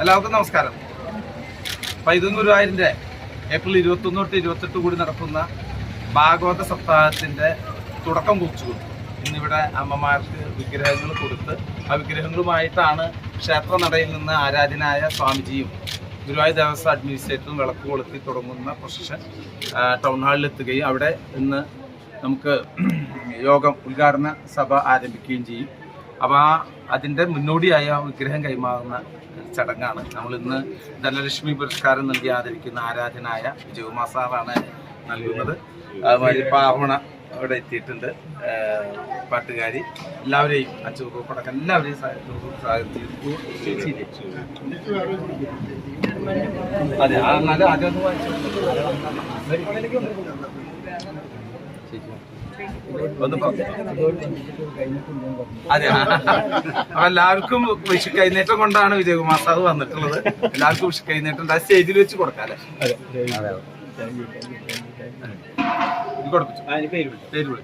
എല്ലാവർക്കും നമസ്കാരം. പൈതൃഗുരുവായൂരിൻ്റെ ഏപ്രിൽ 21 തൊട്ട് 28 കൂടി നടക്കുന്ന ഭാഗവത സപ്താഹത്തിൻ്റെ തുടക്കം കുറിച്ചു. ഇന്നിവിടെ അമ്മമാർക്ക് വിഗ്രഹങ്ങൾ കൊടുത്ത് ആ വിഗ്രഹങ്ങളുമായിട്ടാണ് ക്ഷേത്രനടയിൽ നിന്ന് ആരാധനായ സ്വാമിജിയും ഗുരുവായൂർ ദേവസ്വം അഡ്മിനിസ്ട്രേറ്ററും വിളക്ക് കൊളുത്തി തുടങ്ങുന്ന പ്രൊസഷൻ ടൗൺ ഹാളിലെത്തുകയും അവിടെ ഇന്ന് നമുക്ക് യോഗം ഉദ്ഘാടന സഭ ആരംഭിക്കുകയും ചെയ്യും. അപ്പോൾ അതിൻ്റെ മുന്നോടിയായ വിഗ്രഹം കൈമാറുന്ന ചടങ്ങാണ്. നമ്മളിന്ന് ധനലക്ഷ്മി പുരസ്കാരം നൽകി ആദരിക്കുന്ന ആരാധനായ വിജയകുമാർ സാറാണ് നൽകുന്നത്. അതുമാതിരി പാവണ അവിടെ എത്തിയിട്ടുണ്ട്. പാട്ടുകാരി എല്ലാവരെയും അച്ചൂപ്പടക്കം എല്ലാവരെയും സ്വാഗതം ചെയ്തു. അതെ, നല്ല ആദ്യം അതെ, അപ്പൊ എല്ലാവർക്കും വിഷു കൈനീട്ടം കൊണ്ടാണ് വിജയകുമാർ സാർ വന്നിട്ടുള്ളത്. എല്ലാവർക്കും വിഷു കൈനീട്ടം ആ സ്റ്റേജിൽ വെച്ച് കൊടുക്കാം അല്ലേ? പേര് വിളി.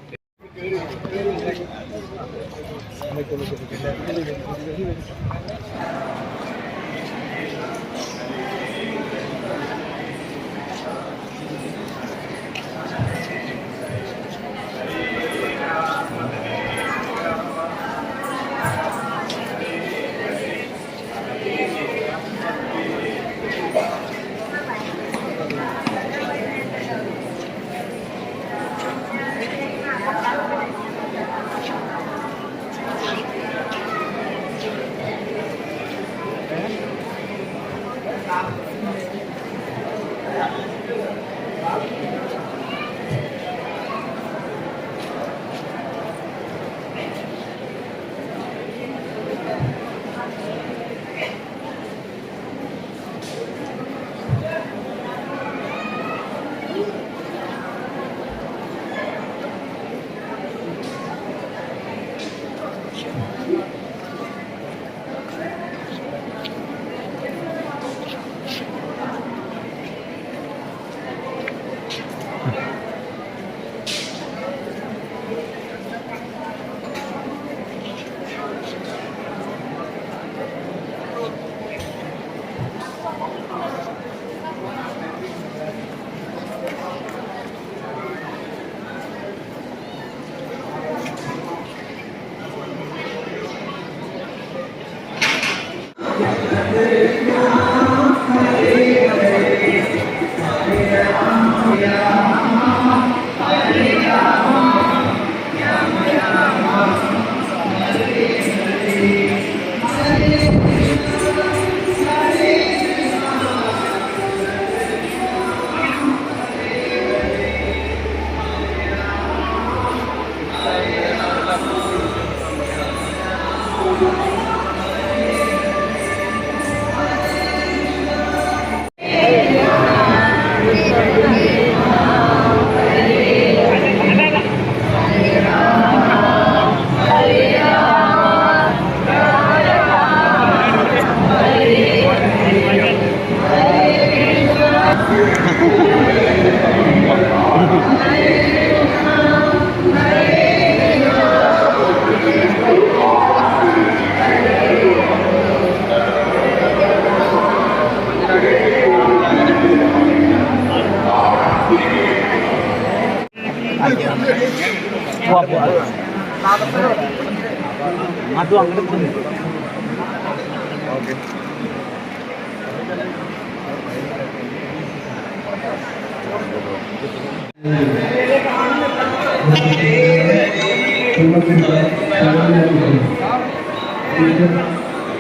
അതും അങ്ങനെ Hare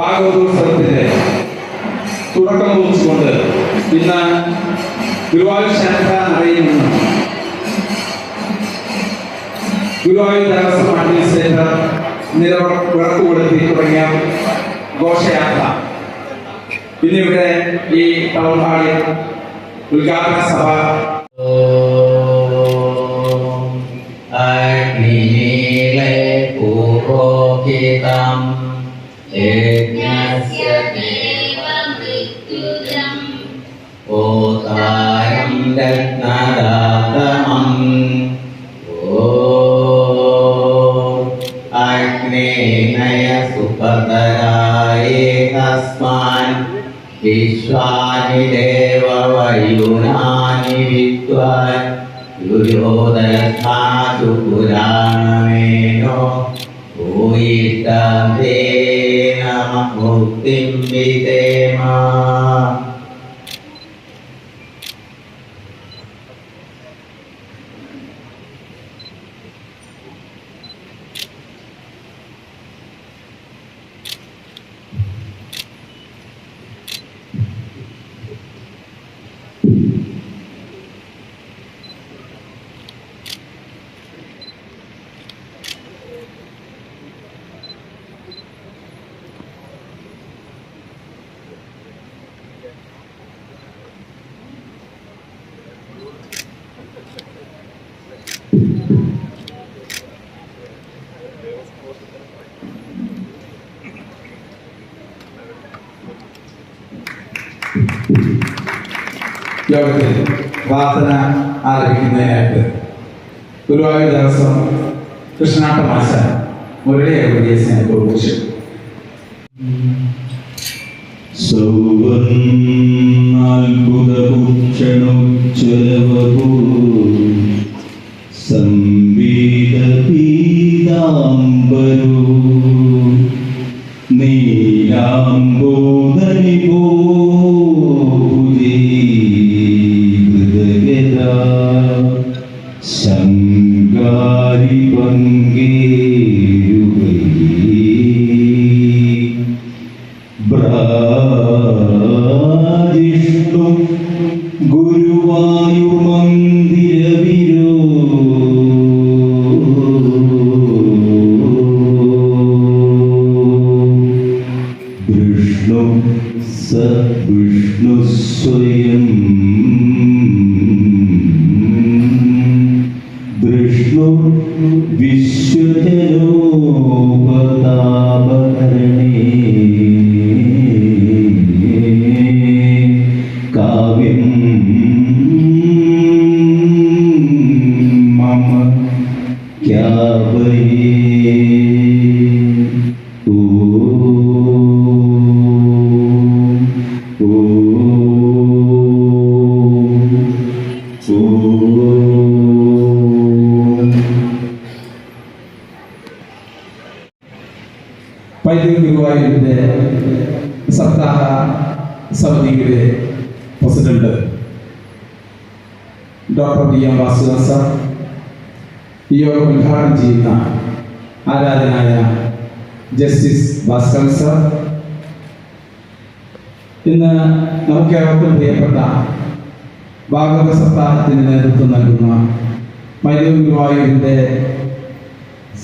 ഭാഗവതോത്സവത്തിന്റെ തുടക്കം കുറിച്ചുകൊണ്ട് ഇന്ന് ഗുരുവായൂർ ക്ഷേത്ര നടയിൽ നിന്ന് ഗുരുവായൂർ ദേവസ്വം അഡ്മിനിസ്ട്രേറ്റർ വിളക്ക് കൊടുത്തി തുടങ്ങിയ ഘോഷയാത്ര ഇന്നിവിടെ ഈ ടൗൺ ഹാളിൽ ഉദ്ഘാടന സഭ അഗ്നിലേ പുരോഹിതം യജ്ഞസ്യ ദേവമൃത്യുജം ഓതാരം രത്നദാതമം അഗ്നേനയ സുപതരായ തസ്മാൻ വിശ്വാനി ദേവ വയുനാനി വിദ്വാൻ ഗുരുദയസ്ഥാതു പുരാണമേനോ ഭൂയിഷ്ടം തേ നമഃ മുക്തിം വിധേമ. യോഗത്തിൽ പ്രാർത്ഥന ആരംഭിക്കുന്നതിനായിട്ട് ഗുരുവായൂർ ദേവസ്വം കൃഷ്ണനാട്ട മാഷ മുരളിയെ വലിയ സ്നേഹത്തോട് കുറിച്ചു. ശങ്കാരി ബ്രാജിഷ്ണു ഗുരുവായൂർ മന്ദിരവിരോ വിഷ്ണു സ വിഷ്ണു സ്വയം വിഷ്ണു വിശ്വജനോപതാപകരണേ കാവ്യം മമ ക്യാവയേ പൈതൃക ഗുരുവായൂരിന്റെ സപ്താഹ സമിതിയുടെ president doctor P M Vasudevan sir, ഈ യോഗം ഉദ്ഘാടനം ചെയ്യുന്ന ആരാധനായ ജസ്റ്റിസ് ഭാസ്കരൻ സാർ, ഇന്ന് നമുക്കേവർക്കും പ്രിയപ്പെട്ട ഭാഗവത സപ്താഹത്തിന് നേതൃത്വം നൽകുന്ന പൈതൃക ഗുരുവായൂരിന്റെ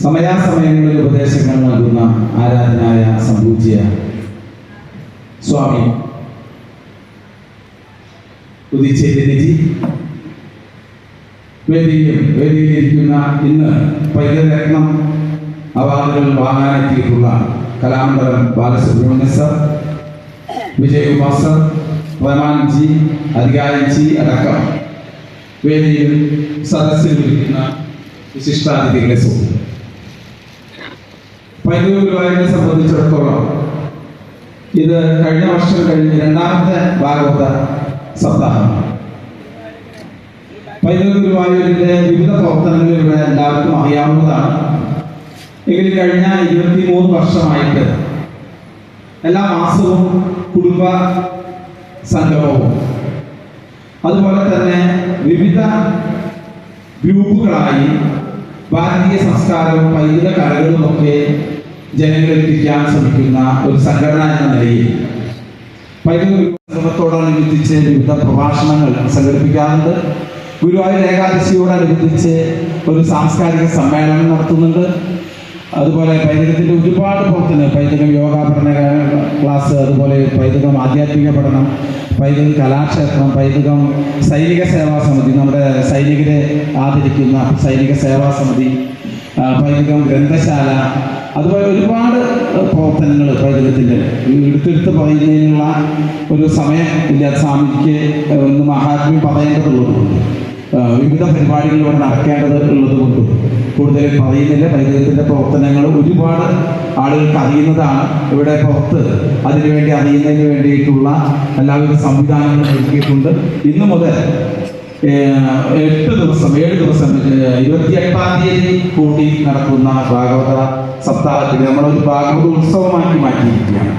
സമയാസമയങ്ങളിൽ ഉപദേശങ്ങൾ നൽകുന്ന ആരാധനായ സംപൂജ്യ സ്വാമി ഉദിച്ചേരിജി, വേദിയിലിരിക്കുന്ന ഇന്ന് പൈതൃകരത്നം അവാർഡുകൾ വാങ്ങാനെത്തിയിട്ടുള്ള കലാമണ്ഡലം ബാലസുബ്രഹ്മണ്യ സർ, വിജയകുമാർ സർ, റഹ്മാൻജി, അധികാരിജി അടക്കം വേദിയിൽ സദസ്സിലിരിക്കുന്ന വിശിഷ്ടാതിഥികളെ സുഹൃത്തുക്കൾ, പൈതൃക ഗുരുവായൂരിനെ സംബന്ധിച്ചിടത്തോളം ഇത് കഴിഞ്ഞ വർഷം കഴിഞ്ഞ് രണ്ടാമത്തെ ഭാഗവത സപ്താഹമാണ്. പൈതൃക ഗുരുവായൂരിന്റെ വിവിധ പ്രവർത്തനങ്ങൾ ഇവിടെ എല്ലാവർക്കും അറിയാവുന്നതാണ്. എങ്കിലും കഴിഞ്ഞ 23 വർഷമായിട്ട് എല്ലാ മാസവും കുടുംബ സംഗമവും അതുപോലെ തന്നെ വിവിധ ഗ്രൂപ്പുകളായി ഭാരതീയ സംസ്കാരവും പൈതൃക കലകളുമൊക്കെ ജനങ്ങളിലെത്തിക്കാൻ ശ്രമിക്കുന്ന ഒരു സംഘടന എന്ന നിലയിൽ പൈതൃകത്തോടനുബന്ധിച്ച് വിവിധ പ്രഭാഷണങ്ങൾ സംഘടിപ്പിക്കാറുണ്ട്. ഗുരുവായൂർ ഏകാദശിയോടനുബന്ധിച്ച് ഒരു സാംസ്കാരിക സമ്മേളനം നടത്തുന്നുണ്ട്. അതുപോലെ പൈതൃകത്തിൻ്റെ ഒരുപാട് പ്രവർത്തനം, പൈതൃകം യോഗാ പഠന ക്ലാസ്, അതുപോലെ പൈതൃകം ആധ്യാത്മിക പഠനം, പൈതൃകം കലാക്ഷേത്രം, പൈതൃകം സൈനിക സേവാ സമിതി, നമ്മുടെ സൈനികരെ ആദരിക്കുന്ന സൈനിക സേവാ സമിതി, പൈതൃകം ഗ്രന്ഥശാല, അതുപോലെ ഒരുപാട് പ്രവർത്തനങ്ങൾ പൈതൃകത്തിൻ്റെ എടുത്തെടുത്ത് പറയുന്നതിനുള്ള ഒരു സമയം ഇല്ല. സ്വാമിക്ക് ഒന്ന് മഹാത്മ്യം പറയേണ്ടതുള്ളതുകൊണ്ട് വിവിധ പരിപാടികൾ ഇവിടെ നടക്കേണ്ടത് ഉള്ളതുകൊണ്ട് കൂടുതൽ പറയുന്നില്ല. പൈതൃകത്തിൻ്റെ പ്രവർത്തനങ്ങൾ ഒരുപാട് ആളുകൾക്ക് അറിയുന്നതാണ്. ഇവിടെ പുറത്ത് അതിനുവേണ്ടി അറിയുന്നതിന് വേണ്ടിയിട്ടുള്ള എല്ലാവിധ സംവിധാനങ്ങളും ഒരുക്കിയിട്ടുണ്ട്. ഇന്നു മുതൽ 7 ദിവസം 28-ാം തീയതി കൂടി നടക്കുന്ന ഭാഗവത സപ്താഹത്തിൽ നമ്മളൊരു ഭാഗവത ഉത്സവമാക്കി മാറ്റിയിരിക്കുകയാണ്.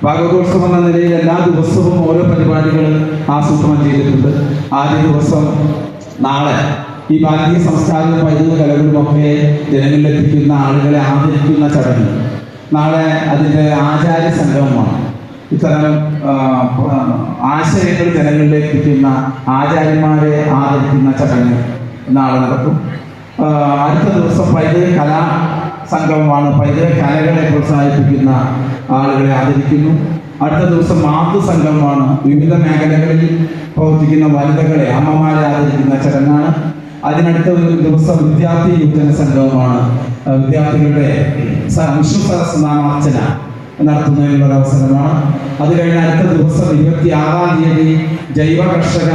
ഭാഗവതോത്സവം എന്ന നിലയിൽ എല്ലാ ദിവസവും ഓരോ പരിപാടികൾ ആസൂത്രണം ചെയ്തിട്ടുണ്ട്. ആദ്യ ദിവസം നാളെ ഈ ഭാരതീയ സംസ്കാരവും പൈതൃക കലകളുമൊക്കെ ജനങ്ങളിലെത്തിക്കുന്ന ആളുകളെ ആദരിക്കുന്ന ചടങ്ങ്. നാളെ അതിൻ്റെ ആചാര്യ സംഗമമാണ്. ഇത്തരം ആശയങ്ങൾ ജനങ്ങളിലേക്ക് എത്തിക്കുന്ന ആചാര്യന്മാരെ ആദരിക്കുന്ന ചടങ്ങ് നാളെ നടക്കും. അടുത്ത ദിവസം പൈതൃക കലാ സംഗമമാണ്. പൈതൃക കലകളെ പ്രോത്സാഹിപ്പിക്കുന്ന ആളുകളെ ആദരിക്കുന്നു. അടുത്ത ദിവസം മാതൃസംഗമമാണ്. വിവിധ മേഖലകളിൽ പ്രവർത്തിക്കുന്ന വനിതകളെ, അമ്മമാരെ ആദരിക്കുന്ന ചടങ്ങാണ്. അതിനടുത്ത ദിവസം വിദ്യാർത്ഥി യുവജന സംഗമമാണ്. വിദ്യാർത്ഥികളുടെ വിഷ്ണു സഹസ്രനാമാർച്ചന നടത്തുന്നതിനുള്ള അവസരമാണ്. അത് കഴിഞ്ഞ് അടുത്ത ദിവസം 26-ാം തീയതി ജൈവ കർഷക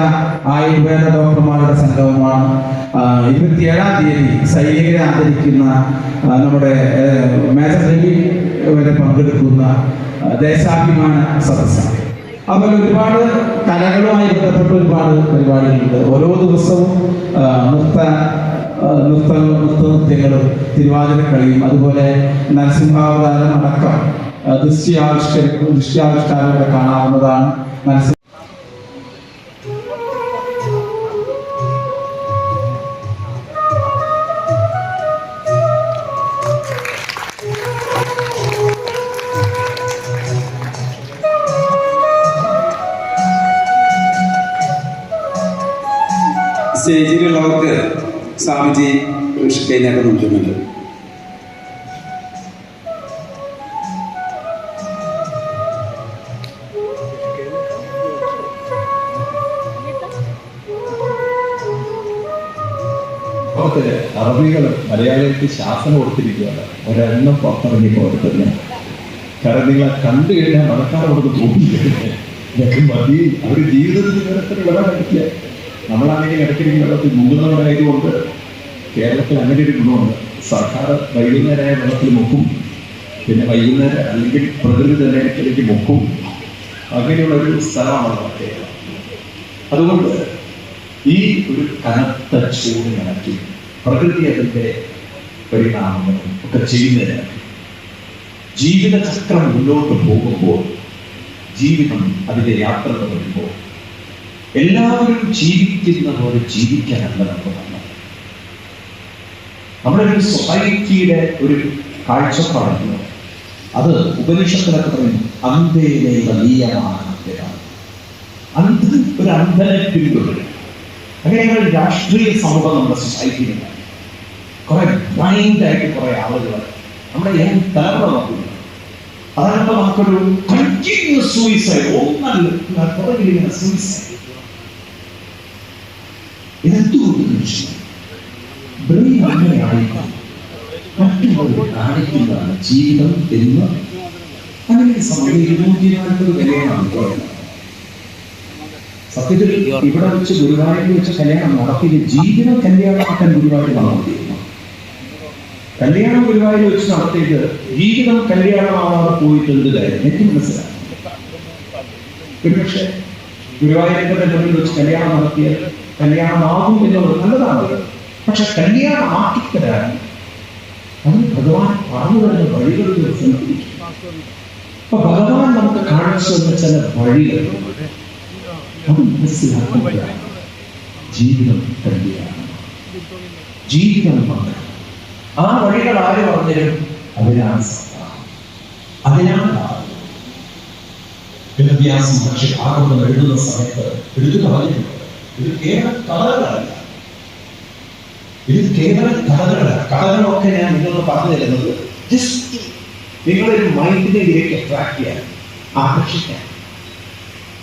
ആയുർവേദ ഡോക്ടർമാരുടെ സംഗമമാണ്. 27-ാം തീയതി സൈനികരെ ആദരിക്കുന്ന നമ്മുടെ മേജർ രവി വരെ പങ്കെടുക്കുന്ന ദേശാഭിമാന സദസ്സാണ്. അതുപോലെ ഒരുപാട് കലകളുമായി ബന്ധപ്പെട്ട ഒരുപാട് പരിപാടികളുണ്ട്. ഓരോ ദിവസവും നൃത്യങ്ങളും തിരുവാതിരക്കളിയും അതുപോലെ നരസിംഹാവതാരം അടക്കം ദൃശ്യാവിഷ്കാരങ്ങളെ കാണാവുന്നതാണ്. സ്റ്റേജിലുള്ളവർക്ക് സ്വാമിജി കൈനീട്ടം നൽകുന്നുണ്ട്. അറബികൾ മലയാളികൾക്ക് ശാസനം കൊടുത്തിരിക്കുകയാണ്. ഒരെണ്ണം പുറത്തിറങ്ങി പോകത്തില്ല. കാരണം നിങ്ങളെ കണ്ടു കഴിഞ്ഞാൽ മണക്കാരോട് തോന്നിയില്ല മതി. അവർ ജീവിതത്തിൽ ഇവരത്തിന് വെള്ളം കഴിക്കുക. നമ്മളാണെങ്കിൽ ഇടയ്ക്കിടയ്ക്ക് വെള്ളത്തിൽ മുങ്ങുന്നവരായതുകൊണ്ട് കേരളത്തിൽ അങ്ങനെ ഒരു ഗുണമുണ്ട്. സർക്കാർ വൈകുന്നേരമായ വെള്ളത്തിൽ മുക്കും, പിന്നെ വൈകുന്നേരം അല്ലെങ്കിൽ പ്രകൃതി തന്നെ ഇടയ്ക്കിടയ്ക്ക് മുക്കും. അങ്ങനെയുള്ളൊരു സ്ഥലമാണ് കേരളം. അതുകൊണ്ട് ഈ ഒരു കനത്ത ചൂട് നടത്തി പ്രകൃതി അതിൻ്റെ പരിണാമങ്ങളും ഒക്കെ ചെയ്യുന്നതിന് ജീവിതചക്രം മുന്നോട്ട് പോകുമ്പോൾ, ജീവിതം അതിൻ്റെ യാത്ര തുടരുമ്പോൾ എല്ലാവരും ജീവിക്കുന്ന പോലെ ജീവിക്കാനല്ല നമുക്ക് വന്നത്. നമ്മുടെ ഒരു സൊസൈറ്റിയുടെ ഒരു കാഴ്ചപ്പാടുണ്ട്. അത് ഉപനിഷത്തിലൊക്കെ പറയും അന്ധയിലെ വലിയമാണ്. ഒരു അന്ധനെ പിന്തുടരും. അങ്ങനെയുള്ള രാഷ്ട്രീയ സമൂഹം നമ്മുടെ സൊസൈറ്റിയിലുണ്ട്. കുറെ ബ്ലൈൻഡായിട്ട് കുറെ ആളുകൾ നമ്മുടെ തലമുറ നോക്കുന്നു. അതാണ് നമുക്കൊരു കണ്ടിന്യൂസ് സൂയിസൈഡ്. പുറകിലിങ്ങനെ സൂയിസൈഡ്. ഇതെന്തുകൊണ്ട് ബ്രെയിൻ അങ്ങനെ ആയിരിക്കും മറ്റുള്ളവർ കാണിക്കുന്നതാണ് ജീവിതം എന്ന്. അങ്ങനെ സമയം 240 കല്യാണം. സത്യത്തിൽ ഇവിടെ വെച്ച് ഗുരുവായൂരിൽ വെച്ച് കല്യാണം നടത്തിയ ജീവിതം കല്യാണമാക്കാൻ ഗുരുവായൂർ നടത്തിയിരുന്നു. കല്യാണം ഗുരുവായൂർ വെച്ച് നടത്തിയിട്ട് ജീവിതം കല്യാണമാവാതെ പോയിട്ടുണ്ട് കാര്യം എനിക്ക് മനസ്സിലായി. ഒരുപക്ഷെ ഗുരുവായൂരിന്റെ മുന്നിൽ വെച്ച് കല്യാണം നടത്തിയാൽ കല്യാണമാകും എന്നുള്ളത് നല്ലതാണ്. പക്ഷെ കല്യാണമാക്കിത്തരാൻ അത് ഭഗവാൻ പറഞ്ഞു തരുന്ന വഴികളിൽ സഞ്ചരിക്കും. അപ്പൊ ഭഗവാൻ നമുക്ക് കാണിച്ചു തന്ന ചില വഴികൾ അത് മനസ്സിലാക്കുകയാണ്. ജീവിതം കല്യാണം, ജീവിതം ആ വഴികൾ ആര് പറഞ്ഞുതരും? അവരാണ്. അതിനാലാണ് വേദവ്യാസം പക്ഷെ ഭാഗവതം എഴുതുന്ന സമയത്ത് എടുത്തു പറഞ്ഞിട്ടുണ്ട്, ഇത് കേവല കഥകളല്ല, ഇത് കേവല കഥകളല്ല. കഥകളൊക്കെ ഞാൻ നിങ്ങളോട് പറഞ്ഞു തരുന്നത് ജസ്റ്റ് നിങ്ങളൊരു മൈൻഡിനെ ഇതിലേക്ക് അട്രാക്ട് ചെയ്യാൻ, ആകർഷിക്കാൻ.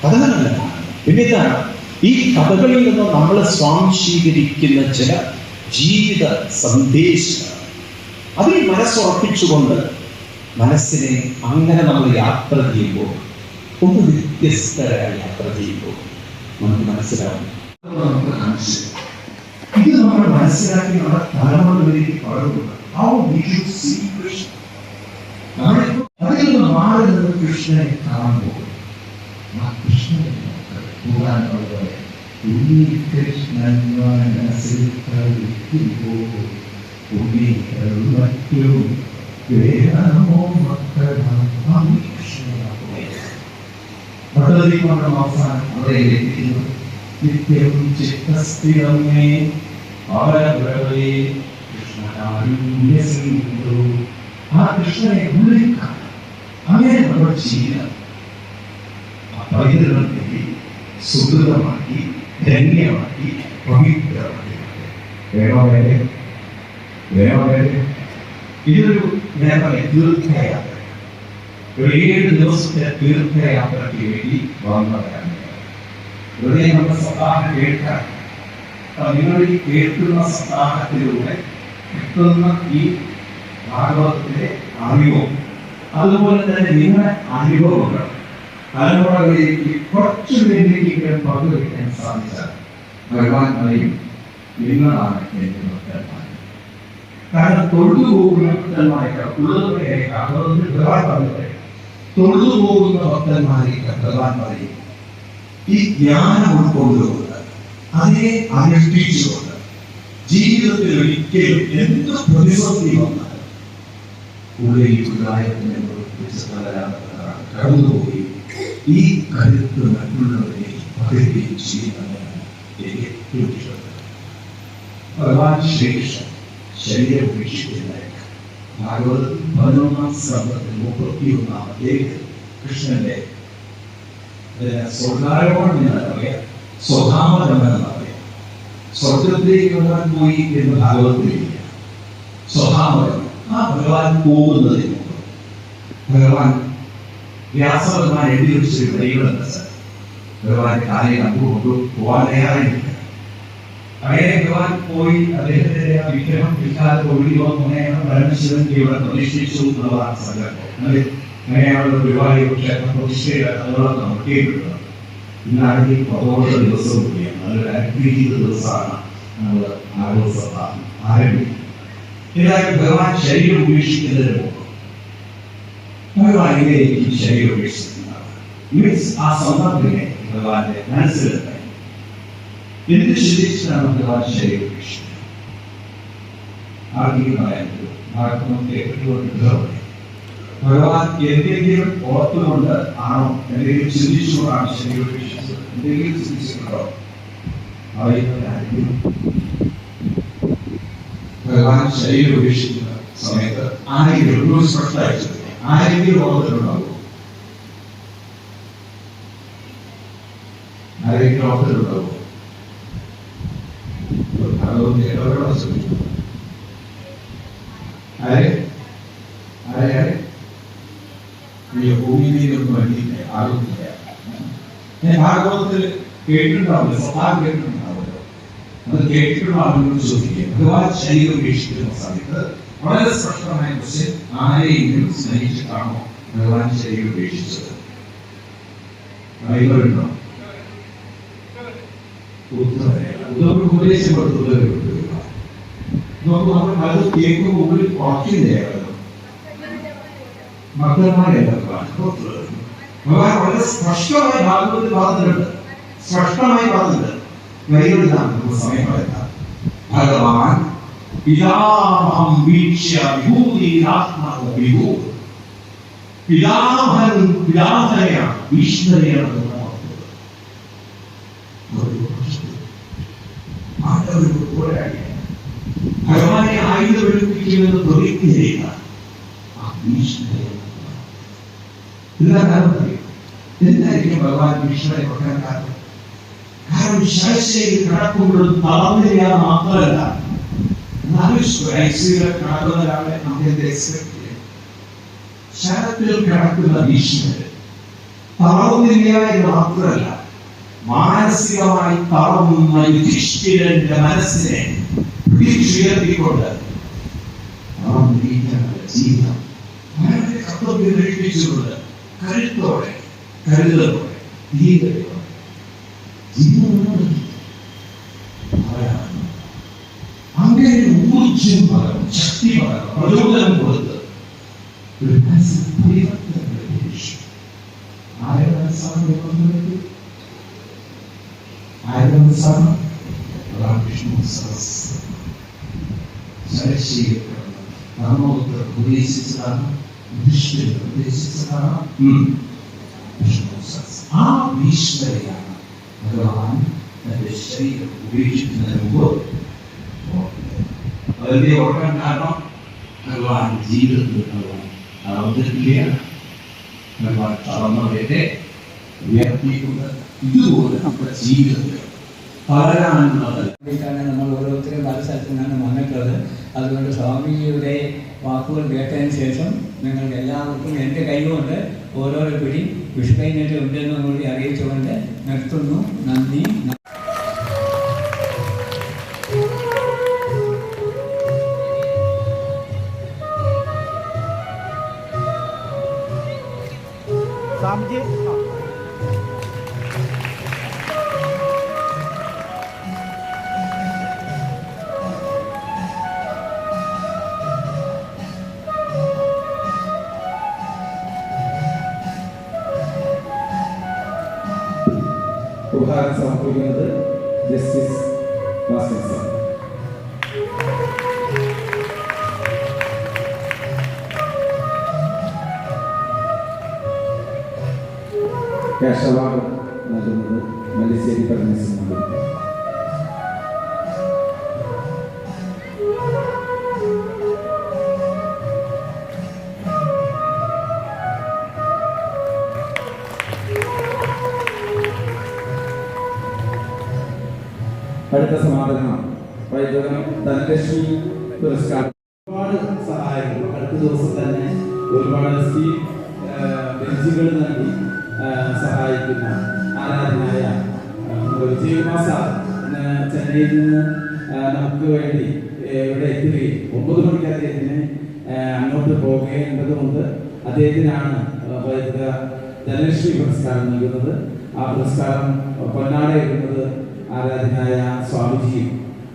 കഥകളല്ല. പിന്നെ ഇതാണ് ഈ കഥകളിൽ നിന്ന് നമ്മൾ സ്വാംശീകരിക്കുന്ന ചില ജീവിത സന്ദേശങ്ങൾ. അതിൽ മനസ്സുറപ്പിച്ചുകൊണ്ട് മനസ്സിനെ അങ്ങനെ നമ്മൾ യാത്ര ചെയ്യുമ്പോൾ, ഒന്ന് വ്യത്യസ്തരായി യാത്ര ചെയ്യുമ്പോൾ നമുക്ക് മനസ്സിലാവും. നമുക്ക് കാണിച്ചു ഇത് നമ്മൾ മനസ്സിലാക്കി നമ്മുടെ തലമുറകളിലേക്ക് പകർന്നു. അതിൽ നിന്ന് മാറി നിന്ന് കൃഷ്ണനെ കാണുമ്പോൾ ആ കൃഷ്ണനെ പോകാനുള്ളത് കൃഷ്ണൻ മനസ്സിൽ കളിക്കുമ്പോൾ മറ്റും വേണമോ മക്കളും അവസാനം അവിടെ എത്തിക്കുന്നു. നിത്യം ചിത്തസ്ഥിരമേ അവരവരെ കൃഷ്ണനാരുണ്യസിന്ധു. ആ കൃഷ്ണനെ ഉള്ളിൽ കാണാം. അങ്ങനെ നമ്മൾ ചെയ്യണം. ആ പൈതൃകത്തെ സുഹൃതമാക്കി, ധന്യമാക്കി, പവിത്രമാക്കി. വേറെ ഇതൊരു തീർത്ഥയാത്ര, ഒരു 7 ദിവസത്തെ തീർത്ഥയാത്രയ്ക്ക് വേണ്ടി വന്നവരാണ്. വെറുതെ നമ്മുടെ സപ്താഹം കേൾക്കാൻ, നിങ്ങൾ ഈ കേൾക്കുന്ന സപ്താഹത്തിലൂടെ കിട്ടുന്ന ഈ ഭാഗവതത്തിലെ അറിവും അതുപോലെ തന്നെ നിങ്ങളുടെ അനുഭവങ്ങൾ തലമുറകളിലേക്ക് കുറച്ചു പേരിലേക്ക് പങ്കുവയ്ക്കാൻ സാധിച്ചാൽ ഭഗവാൻ പറയും നിങ്ങളാണ് എന്റെ ഭക്തന്മാർ. കാരണം തൊഴുതുപോകുന്ന ഭക്തന്മാരെക്കാൾ തൊഴുതുപോകുന്ന ഭക്തന്മാരെക്കാൾ ഭഗവാൻ പറയും ഈ ജ്ഞാനം ഉൾക്കൊണ്ടുകൊണ്ട് അതിനെ അനുഷ്ഠിച്ചുകൊണ്ട് ജീവിതത്തിൽ ഒരിക്കലും എന്ത് പ്രതിസന്ധി വന്നാലും കടന്നുപോയി ഈ കരുത്ത് മറ്റുള്ളവരിലേക്ക് പകരുകയും ചെയ്യുന്നതാണ് എനിക്ക് ഏറ്റവും ഇഷ്ടപ്പെട്ടത്. ഭഗവാൻ ശ്രീകൃഷ്ണൻ ശരീരം ഉപേക്ഷിക്കുന്നതായി ഭാഗവതത്തിൽ 11-ാം സ്കന്ധത്തിൽ 31-ാമത്തെ കൃഷ്ണന്റെ സ്വർഗാരോഹണം എന്നാണ് പറയാം, സ്വധാമഗമനം എന്ന് പറയാം. സ്വർഗത്തിലേക്ക് ഭഗവാൻ പോയി എന്ന് ഭാഗവതത്തിലില്ല. സ്വധാമഗമനം ആ ഭഗവാൻ പോകുന്നതിന് മുമ്പ് ഭഗവാൻ വ്യാസഭഗവാൻ എഴുതി വെച്ചൊരു വഴികളുണ്ട്. ഭഗവാൻ കാര്യം കൊണ്ടു പോവാൻ തയ്യാറായില്ല. അങ്ങനെ ഭഗവാൻ പോയി അദ്ദേഹത്തിന്റെ വിഗ്രഹം പിൽക്കാലത്ത് ഒഴുകി വന്നേണം പരമശിവൻ ഇവിടെ പ്രതിഷ്ഠിച്ചു എന്നുള്ളതാണ് സങ്കല്പം. അങ്ങനെയാണ് ഗുരുവായൂർ ക്ഷേത്രം പ്രതിഷ്ഠയുടെ കഥകളൊക്കെ നമ്മൾ കേട്ടിട്ടുള്ളത്. ഇന്നാണെങ്കിൽ 14 ദിവസം കൂടിയാണ്, അതൊരു 20 ദിവസമാണ് നമ്മൾ ആഘോഷ ആരംഭിക്കുന്നത്. ഇതായത് ഭഗവാൻ ശരീരം ഉപേക്ഷിക്കുന്നതിന് മുമ്പ് ഭഗവാൻ എങ്ങനെയായിരിക്കും ശരീരം ഉപേക്ഷിക്കുന്നതാണ് മീൻസ് ആ സന്ദർഭത്തിനെ ഭഗവാന്റെ മനസ്സിലെത്താൻ എന്ത് ചിന്തിച്ചിട്ടാണ് ഭഗവാൻ ശരീരം ഉപേക്ഷിക്കുന്നത്? ആർക്കും പറയാൻ പറ്റും. ഭഗവാൻ എന്തെങ്കിലും ഓർത്തുകൊണ്ട് ആണോ, എന്തെങ്കിലും ചിന്തിച്ചുകൊണ്ടാണ് ശരീരം ഉപേക്ഷിച്ചത്? എന്തെങ്കിലും ചിന്തിച്ചിട്ടുണ്ടോ? ഭഗവാൻ ശരീരം ഉപേക്ഷിക്കുന്ന സമയത്ത് ആരെങ്കിലും സ്പഷ്ടമായി ആരെങ്കിലും ഓർത്തിട്ടുണ്ടാവും? ആരെങ്കിലും ഓർത്തിട്ടുണ്ടാവും? ഭൂമിയിലൊന്നും വേണ്ടിയില്ല, ആകുന്നില്ല. ഞാൻ ഭാഗവതത്തിൽ കേട്ടിട്ടുണ്ടാവില്ല, സ്വഭാവം കേട്ടിട്ടുണ്ടാവില്ല. അത് കേട്ടിട്ടുള്ള ആളുകളോട് ചോദിക്കുക. ഭഗവാൻ ശരീരം ഉപേക്ഷിക്കുന്ന സമയത്ത് വളരെ സ്പഷ്ടമായ ക്വസ്റ്റ്യൻ, ആരെയെങ്കിലും സ്നേഹിച്ചിട്ടാണോ ഭഗവാൻ ശരീരം ഉപേക്ഷിച്ചത്? അറിയുന്നവരുണ്ടോ? ഉപദേശം കൊടുത്തത് നമ്മൾ അത് കേൾക്കുമ്പോൾ ഉള്ളിൽ കുറയ്ക്കുന്നതാണ്. ഭക്തന്മാരെല്ലാം ഭഗവാൻ വളരെ സ്പഷ്ടമായി ഭാഗവതത്തിൽ പറഞ്ഞിട്ടുണ്ട്, സ്പഷ്ടമായി പറഞ്ഞിട്ടുണ്ട്. വരികളിലാണ് നമുക്ക് സമയം പറയുന്നത്. ഭഗവാൻ പിതാമഹം വീക്ഷ്യ വിഭൂതിരാത്മാവ് വിഭൂതി. പിതാമഹൻ പിതാമഹനെയാണ്, ഈശ്വരനെയാണ് ഭഗവാനെ ആയുധമെടുപ്പിക്കുന്നത് പ്രതിജ്ഞ ചെയ്യുക. എന്തായിരിക്കും ഭഗവാൻ ഭീഷ്മരെ കൊടുക്കാൻ കാരണം? കാരണം ശരശയിൽ കിടക്കുമ്പോൾ തളർന്നില്ല മാത്രമല്ല, കിടക്കുന്ന ഒരാളെ നമുക്ക് എക്സ്പെക്ട് ചെയ്യാം. ശരത്തിൽ കിടക്കുന്ന ഭീഷ്മര് തളർന്നില്ല എന്ന് മാത്രമല്ല, മാനസികമായി തളർന്ന യുധിഷ്ഠിരന്റെ മനസ്സിനെ പിടിച്ചുയർത്തിക്കൊണ്ട് ജീവിതം വളരെ കർത്തവ്യം കഴിപ്പിച്ചുകൊണ്ട് കരുത്തോടെ കരുതലോടെ ധീരതയോടെ ജീവിതം അങ്ങനെ ഊർജ്ജം പകർന്നു, ശക്തി പകർന്നു, പ്രചോദനം കൊടുത്ത് ഒരു മനസ്സിൽ പരിവർത്തനങ്ങളെ പ്രതീക്ഷിച്ചു. ആരുടെ മനസ്സാണ് ഉപദേശിച്ചതാണ്, ഉപദേശിച്ചതാണ് ആ ഭീഷ്മരെയാണ് ഭഗവാൻ തന്റെ ശരീരം ഉപേക്ഷിക്കുന്നതിന് മുമ്പ് അതിന്റെ ഓർക്കാൻ കാരണം ഭഗവാൻ ജീവിതത്തിൽ ഭഗവാൻ അവതരിക്കുകയാണ്. ഭഗവാൻ തളർന്നവരെ ഉയർത്തിക്കൊണ്ട് ഇതുപോലെ നമ്മുടെ ജീവിതത്തിൽ വളരാനുള്ളത് നമ്മൾ ഓരോരുത്തരും പല സ്ഥലത്തു നിന്നാണ് വന്നിട്ടുള്ളത്. അതുകൊണ്ട് സ്വാമിജിയുടെ വാക്കുകൾ കേട്ടതിന് ശേഷം നിങ്ങൾക്ക് എല്ലാവർക്കും എൻ്റെ കൈകൊണ്ട് ഓരോരോ പിടി വിഷുക്കൈനീട്ടം ഉണ്ടെന്നും കൂടി അറിയിച്ചുകൊണ്ട് നിർത്തുന്നു. നന്ദി. ഉപഹാരം സമർപ്പിക്കുന്നത് justice Bhaskar sir. Cash award നൽകുന്നത് മല്ലിശ്ശേരി പരമേശ്വരൻ. അടുത്ത സമാധാനം വൈദ്യുതം ധനലക്ഷ്മി പുരസ്കാരം. ഒരുപാട് സഹായങ്ങൾ അടുത്ത ദിവസം തന്നെ ഒരുപാട് സ്റ്റീൽ ബെഞ്ചുകൾ നൽകി സഹായിക്കുന്ന ആരാധനായ വിജയകുമാർ സാർ ചെന്നൈയിൽ നിന്ന് നമുക്ക് വേണ്ടി ഇവിടെ എത്തുകയും 9 മണിക്ക് അദ്ദേഹത്തിന് അങ്ങോട്ട് പോകേണ്ടതുകൊണ്ട് അദ്ദേഹത്തിനാണ് വൈദ്യുത ധനലക്ഷ്മി പുരസ്കാരം നൽകുന്നത്. ആ പുരസ്കാരം പൊന്നാട ഇടുന്നത് ആരാധനായ സ്വാമിജിയും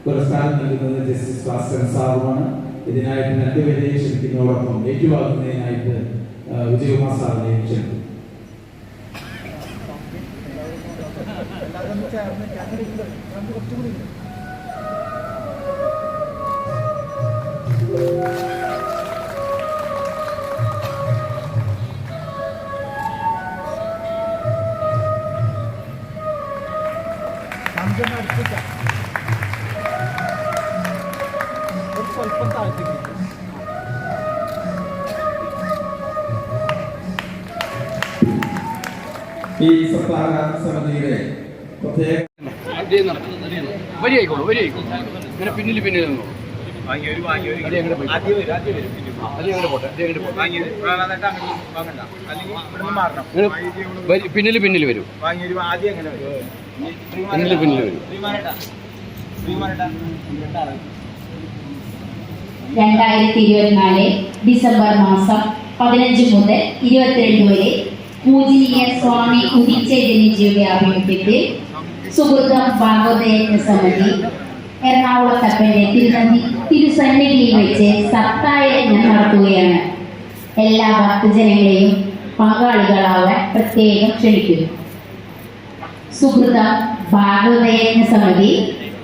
പുരസ്കാരം നൽകുന്നത് ജസ്റ്റിസ് ഭാസ്കർ സാറുമാണ്. ഇതിനായിട്ട് രണ്ടുപേരെ ക്ഷണിക്കുന്നതോടൊപ്പം ഏറ്റുവാങ്ങുന്നതിനായിട്ട് വിജയകുമാർ സാറിനെ ക്ഷണിക്കും. സ്വല്പം താഴ്ത്തിക്കും. ഈ സപ്താഹ സമിതിയുടെ പ്രത്യേക വരിയായിക്കോളൂ ഇങ്ങനെ പിന്നിൽ നിന്നോ. പിന്നിൽ വരും. പിന്നിൽ വരും. 2024 ഡിസംബർ മാസം 15 മുതൽ 22 വരെ പൂജനീയ സ്വാമി ഉദിച്ചേതനിജിയുടെ ആഭിമുഖ്യത്തിൽ സുഹൃതം ഭാഗവതയജ്ഞ സമിതി എറണാകുളത്തപ്പന്റെ തിരുസന്നിധിയിൽ വെച്ച് സപ്തായജ്ഞം നടത്തുകയാണ്. എല്ലാ ഭക്തജനങ്ങളെയും പങ്കാളികളാവാൻ പ്രത്യേകം ക്ഷണിക്കുന്നു. സുഹൃതം ഭാഗവതയജ്ഞ സമിതി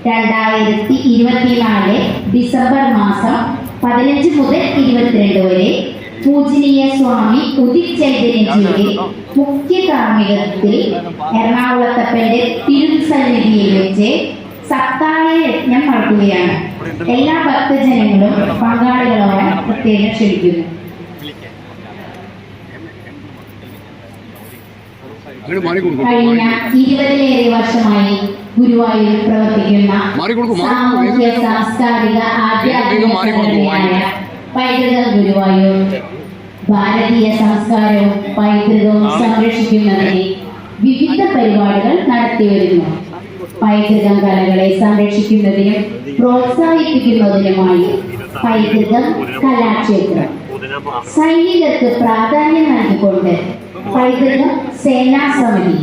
2024 ഡിസംബർ മാസം 15 മുതൽ 22 വരെ പൂജനീയ സ്വാമി ഉദിത് ചൈതന്യജിയുടെ മുഖ്യ കാർമ്മികത്വത്തിൽ എറണാകുളത്തപ്പന്റെ തിരുസന്നിധിയിൽ വെച്ച് സപ്താഹ യജ്ഞം നടത്തുകയാണ്. എല്ലാ ഭക്തജനങ്ങളും പങ്കാളികളാവാൻ പ്രത്യേകം ക്ഷണിക്കുന്നു. അങ്ങനെ മാറി കൊടുക്കും. കഴിഞ്ഞ 20-ലേറെ വർഷമായി ഗുരുവായൂർ പ്രവർത്തിക്കുന്ന സാമൂഹ്യ സാംസ്കാരിക ആധ്യാത്മിക സംഘടനയായ പൈതൃക ഗുരുവായൂർ ഭാരതീയ സംസ്കാരവും പൈതൃകവും സംരക്ഷിക്കുന്നതിന് വിവിധ പരിപാടികൾ നടത്തിവരുന്നു. പൈതൃകം കലകളെ സംരക്ഷിക്കുന്നതിനും പ്രോത്സാഹിപ്പിക്കുന്നതിനുമായി പൈതൃകം കലാക്ഷേത്രം, സൈനികർക്ക് പ്രാധാന്യം നൽകിക്കൊണ്ട് പൈതൃകം സേനാ സമിതി,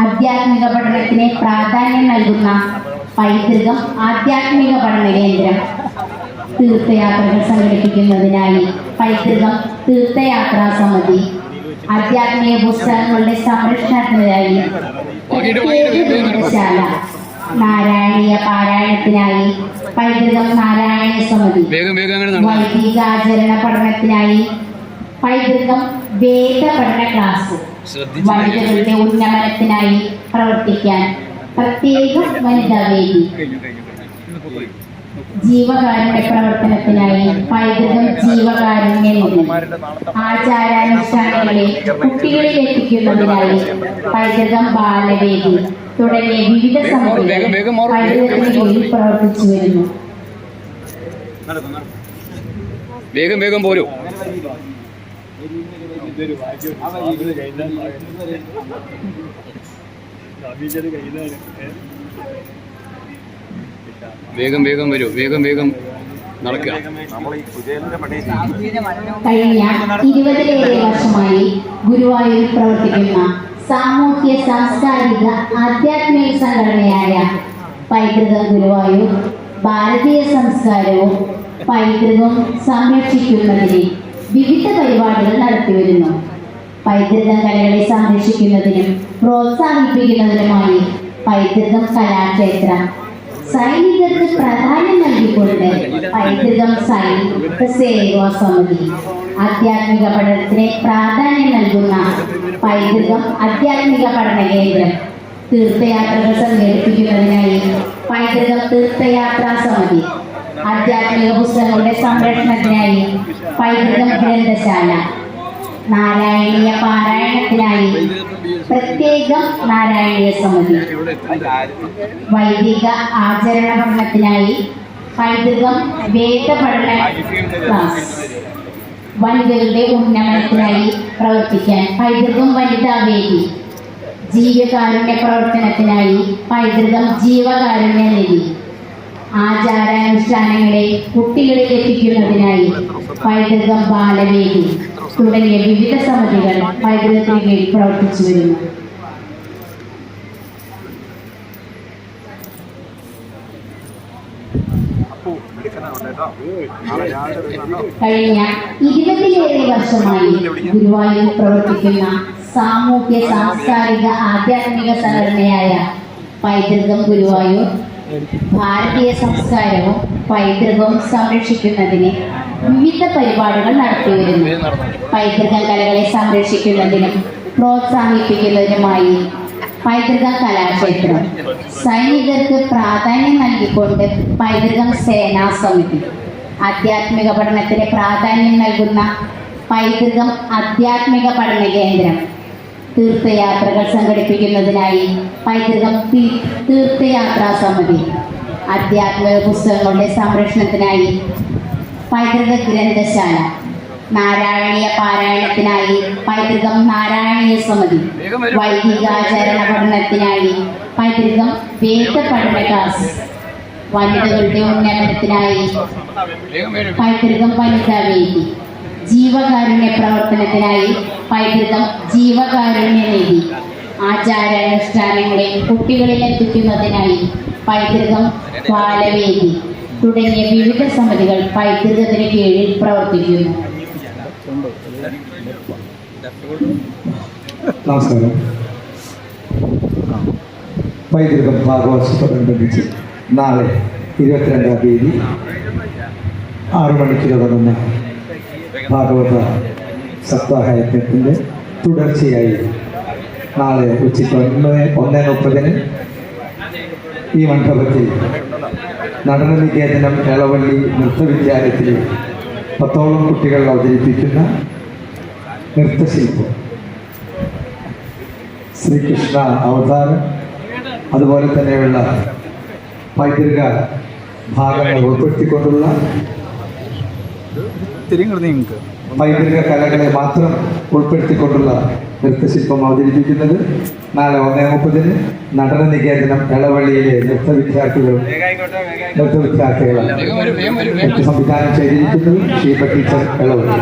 ആധ്യാത്മിക പഠനത്തിന് പ്രാധാന്യം നൽകുന്ന പൈതൃകം ആധ്യാത്മിക പഠന കേന്ദ്രം, തീർത്ഥയാത്രകൾ സംഘടിപ്പിക്കുന്നതിനായി പൈതൃകം തീർത്ഥയാത്രാ സമിതി, ആധ്യാത്മിക പുസ്തകങ്ങളുടെ സംരക്ഷണത്തിനായി ശാല, നാരായണീയ പാരായണത്തിനായി പൈതൃകം നാരായണീയ സമിതി, വൈദികാചരണ പഠനത്തിനായി പൈതൃകം വേദ പഠന ക്ലാസ്, വനിതകളുടെ ഉന്നമനത്തിനായി പ്രവർത്തിക്കാൻ പ്രത്യേക വനിതാ വേദി, ജീവകാരുണ്യ പ്രവർത്തനത്തിനായി പൈതൃകം ജീവകാരുണ്യ നിധി, ആചാരാനുഷ്ഠാനങ്ങളെ കുട്ടികളിൽ എത്തിക്കുന്നതിനായി പൈതൃകം ബാലവേദി തുടങ്ങിയ വിവിധ സമിതികൾ പൈതൃകത്തിന് കീഴിൽ പ്രവർത്തിച്ചു വരുന്നു. വേഗം പോരും. വേഗം വരൂ, വേഗം നടക്കുക. കഴിഞ്ഞ 20-ലേറെ വർഷമായി ഗുരുവായൂർ പ്രവർത്തിക്കുന്ന സാമൂഹ്യ സാംസ്കാരിക ആധ്യാത്മിക സംഘടനയായ പൈതൃകം ഗുരുവായൂർ ഭാരതീയ സംസ്കാരവും പൈതൃകവും സംരക്ഷിക്കുന്നതിന് വിവിധ പരിപാടികൾ നടത്തിവരുന്നു. പൈതൃകം കലകളെ സംരക്ഷിക്കുന്നതിനും പ്രോത്സാഹിപ്പിക്കുന്നതിനുമായി പൈതൃകം കലാക്ഷേത്രം, സൈനികർക്ക് പ്രാധാന്യം നൽകിക്കൊണ്ട് പൈതൃകം സൈനിക സേവാ സമിതി, ആധ്യാത്മിക പഠനത്തിന് പ്രാധാന്യം നൽകുന്ന പൈതൃകം ആധ്യാത്മിക പഠന കേന്ദ്രം, തീർത്ഥയാത്രകൾ സംഘടിപ്പിക്കുന്നതിനായി പൈതൃകം തീർത്ഥയാത്രാ സമിതി, ആധ്യാത്മിക പുസ്തകങ്ങളുടെ സംരക്ഷണത്തിനായി പൈതൃകം ഗ്രന്ഥശാല, നാരായണീയ പാരായണത്തിനായി പ്രത്യേകം നാരായണീയ സമിതി, വൈദിക ആചരണ പഠനത്തിനായി പൈതൃകം വേദ പഠന ക്ലാസ്, വനിതകളുടെ ഉന്നമനത്തിനായി പ്രവർത്തിക്കാൻ പൈതൃകം വനിതാ വേദി, ജീവകാരുണ്യ പ്രവർത്തനത്തിനായി പൈതൃകം ജീവകാരുണ്യ നിധി, ആചാരാനുഷ്ഠാനങ്ങളെ കുട്ടികളിൽ എത്തിക്കുന്നതിനായി പൈതൃകം ബാലവേദി തുടങ്ങിയ വിവിധ സമിതികൾ പൈതൃകത്തിന് കീഴിൽ പ്രവർത്തിച്ചു വരുന്നു. കഴിഞ്ഞ 20-ലേറെ വർഷമായി ഗുരുവായൂർ പ്രവർത്തിക്കുന്ന സാമൂഹ്യ സാംസ്കാരിക ആധ്യാത്മിക സംഘടനയായ പൈതൃകം ഗുരുവായൂർ ഭാരതീയ സംസ്കാരവും പൈതൃകവും സംരക്ഷിക്കുന്നതിന് വിവിധ പരിപാടികൾ നടത്തിവരുന്നു. പൈതൃക കലകളെ സംരക്ഷിക്കുന്നതിനും പ്രോത്സാഹിപ്പിക്കുന്നതിനുമായി പൈതൃക കലാക്ഷേത്രം, സൈനികർക്ക് പ്രാധാന്യം നൽകിക്കൊണ്ട് പൈതൃകം സേനാ സമിതി, ആധ്യാത്മിക പഠനത്തിന് പ്രാധാന്യം നൽകുന്ന പൈതൃകം ആധ്യാത്മിക പഠന കേന്ദ്രം, തീർത്ഥയാത്രകൾ സംഘടിപ്പിക്കുന്നതിനായി പൈതൃകം തീർത്ഥയാത്രാ സമിതി, ആധ്യാത്മിക പുസ്തകങ്ങളുടെ സംരക്ഷണത്തിനായി പൈതൃക ഗ്രന്ഥശാല, നാരായണീയ പാരായണത്തിനായി പൈതൃകം നാരായണീയ സമിതി, വൈദികാചരണ പഠനത്തിനായി പൈതൃകം വേദ പഠന ക്ലാസ്, വനിതകളുടെ ഉന്നമനത്തിനായി പൈതൃകം വനിതാ വേദി, ജീവകാരുണ്യ പ്രവർത്തനത്തിനായി പൈതൃകം ജീവകാരുണ്യ നിധി, ആചാരാനുഷ്ഠാനങ്ങളെ കുട്ടികളിൽ എത്തിക്കുന്നതിനായി പൈതൃകം ബാലവേദി തുടങ്ങിയ വിവിധ സമിതികൾ പൈതൃകത്തിന് കീഴിൽ പ്രവർത്തിക്കുന്നു. നമസ്കാരം. പൈതൃകം ഭാഗവതത്തോടനുബന്ധിച്ച് നാളെ 22-ാം തീയതി 6 മണിക്ക് തുടങ്ങുന്ന ഭാഗവത സപ്താഹയജ്ഞത്തിൻ്റെ തുടർച്ചയായി നാളെ ഉച്ചയ്ക്ക് 1:30 ഈ മണ്ഡപത്തിൽ നടനനികേതനം എളവള്ളി നൃത്തവിദ്യാലയത്തിൽ 10ഓളം കുട്ടികൾ അവതരിപ്പിക്കുന്ന നൃത്തശില്പം ശ്രീകൃഷ്ണ അവതാരം അതുപോലെ തന്നെയുള്ള പൈതൃക ഭാഗങ്ങൾ ഉൾപ്പെടുത്തിക്കൊണ്ടുള്ള പൈതൃക കലകളെ മാത്രം ഉൾപ്പെടുത്തിക്കൊണ്ടുള്ള നൃത്തശില്പം അവതരിപ്പിക്കുന്നത് നാളെ 1:30 നടന നികേതനം എളവള്ളിയിലെ നൃത്തവിദ്യാർത്ഥികളാണ്. നൃത്ത സംവിധാനം ചെയ്തിരിക്കുന്നത് ഷീബ ടീച്ചർ എളവള്ളി.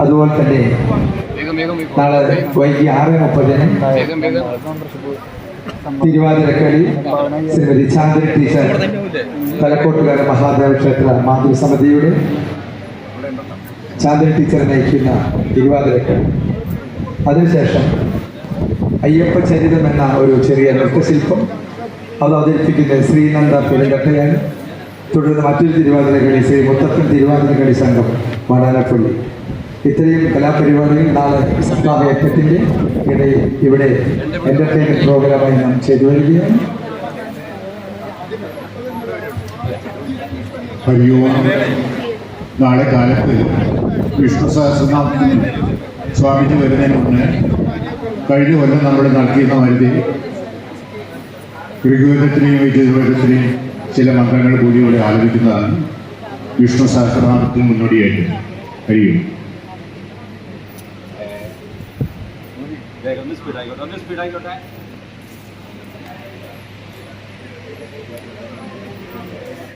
അതുപോലെ തന്നെ നാളെ വൈകി 6:30 തിരുവാതിരക്കളി ശ്രീമതി ചാന്ദ്രി ടീച്ചർ തലക്കോട്ടുകാര മഹാദേവ ക്ഷേത്ര മാതൃസമിതിയുടെ ചാന്ദ്രി ടീച്ചർ നയിക്കുന്ന തിരുവാതിരക്കളി. അതിനുശേഷം അയ്യപ്പ ചരിതം എന്ന ഒരു ചെറിയ നൃത്തശില്പം അത് അവതരിപ്പിക്കുന്നത് ശ്രീനന്ദ പെരുങ്കട്ടയാണ്. തുടർന്ന് മറ്റൊരു തിരുവാതിരക്കളി ശ്രീ മുത്തപ്പൻ തിരുവാതിരക്കളി സംഘം വാടാനപ്പള്ളി. ഇത്രയും കലാപരിപാടികൾ നാളെ സപ്താഹ യജ്ഞത്തിൻ്റെ ഇടയിൽ ഇവിടെ എൻ്റർടൈൻമെൻറ്റ് പ്രോഗ്രാമായി നാം ചെയ്തു വരികയാണ്. നാളെ കാലത്ത് വിഷ്ണു സഹസ്രനാമത്തിന് സ്വാമിജി വരുന്നതിന് മുന്നേ കഴിഞ്ഞ കൊല്ലം നമ്മൾ നടത്തിയിരുന്ന മാതിരി ഋഗ്വേദത്തിനെയും യജുർവേദത്തിനെയും ചില മന്ത്രങ്ങൾ കൂടി ഇവിടെ ആലപിക്കുന്നതാണ് വിഷ്ണു സഹസ്രനാമത്തിന് മുന്നോടിയായിട്ട്. കഴിയും. സ്പീഡായിക്കോട്ടെ